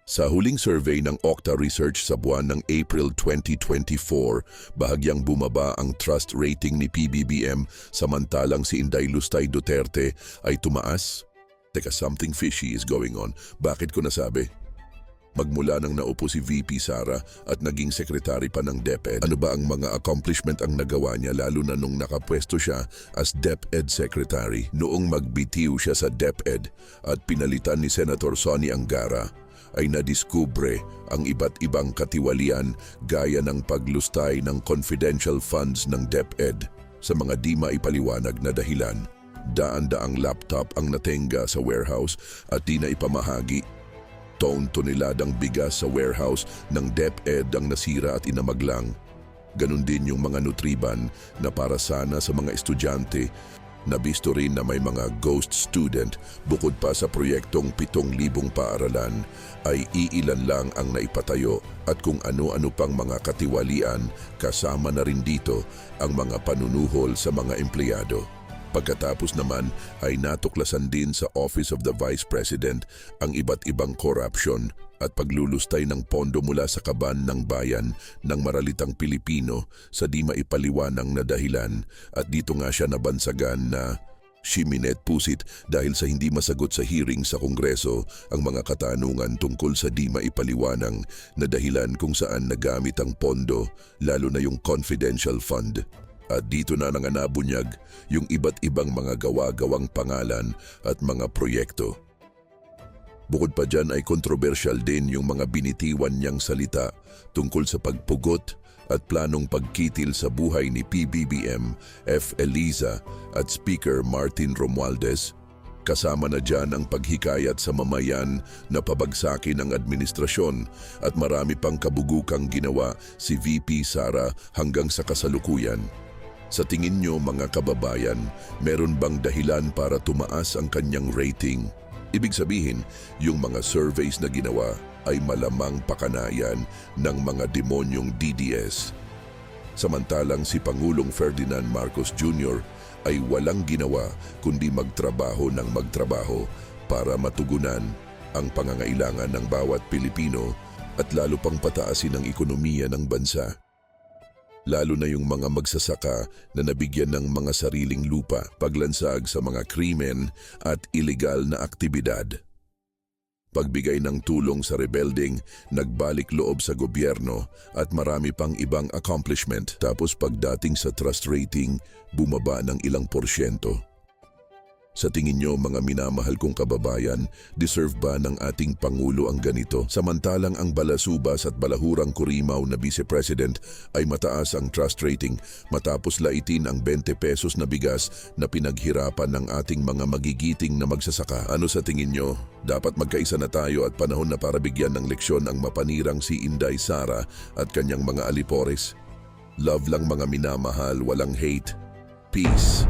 Sa huling survey ng Okta Research sa buwan ng April 2024, bahagyang bumaba ang trust rating ni PBBM samantalang si Inday Lustay Duterte ay tumaas. Teka, something fishy is going on. Bakit ko nasabi? Magmula nang naupo si VP Sara at naging sekretary pa ng DepEd, ano ba ang mga accomplishment ang nagawa niya lalo na nung nakapwesto siya as DepEd Secretary? Noong magbitiw siya sa DepEd at pinalitan ni Senator Sonny Angara, ay nadiskubre ang iba't ibang katiwalian gaya ng paglustay ng confidential funds ng DepEd sa mga di maipaliwanag na dahilan. Daan-daang laptop ang natenga sa warehouse at di na ipamahagi. Taon-toneladang bigas sa warehouse ng DepEd ang nasira at inamaglang. Ganon din yung mga nutriban na para sana sa mga estudyante. Nabisto rin na may mga ghost student bukod pa sa proyektong 7,000 paaralan ay iilan lang ang naipatayo at kung ano-ano pang mga katiwalian kasama na rin dito ang mga panunuhol sa mga empleyado. Pagkatapos naman ay natuklasan din sa Office of the Vice President ang iba't ibang corruption at paglulustay ng pondo mula sa kaban ng bayan ng maralitang Pilipino sa di maipaliwanag na dahilan at dito nga siya nabansagan na Shiminet Pusit dahil sa hindi masagot sa hearing sa Kongreso ang mga katanungan tungkol sa di maipaliwanag na dahilan kung saan nagamit ang pondo lalo na yung confidential fund. At dito na nanganabunyag yung iba't ibang mga gawa-gawang pangalan at mga proyekto. Bukod pa dyan ay kontrobersyal din yung mga binitiwan niyang salita tungkol sa pagpugot at planong pagkitil sa buhay ni PBBM, F. Eliza at Speaker Martin Romualdez. Kasama na dyan ang paghikayat sa mamayan na pabagsakin ang administrasyon at marami pang kabugukang ginawa si VP Sara hanggang sa kasalukuyan. Sa tingin nyo mga kababayan, meron bang dahilan para tumaas ang kanyang rating? Ibig sabihin, yung mga surveys na ginawa ay malamang pakanayan ng mga demonyong DDS. Samantalang si Pangulong Ferdinand Marcos Jr. ay walang ginawa kundi magtrabaho ng magtrabaho para matugunan ang pangangailangan ng bawat Pilipino at lalo pang pataasin ang ekonomiya ng bansa. Lalo na yung mga magsasaka na nabigyan ng mga sariling lupa, paglansag sa mga krimen at iligal na aktibidad. Pagbigay ng tulong sa rebelding, nagbalik loob sa gobyerno at marami pang ibang accomplishment. Tapos pagdating sa trust rating, bumaba ng ilang porsyento. Sa tingin nyo mga minamahal kong kababayan, deserve ba ng ating Pangulo ang ganito? Samantalang ang balasubas at balahurang kurimaw na Vice President ay mataas ang trust rating matapos laitin ang 20 pesos na bigas na pinaghirapan ng ating mga magigiting na magsasaka. Ano sa tingin nyo? Dapat magkaisa na tayo at panahon na para bigyan ng leksyon ang mapanirang si Inday Sara at kanyang mga alipores. Love lang mga minamahal, walang hate. Peace.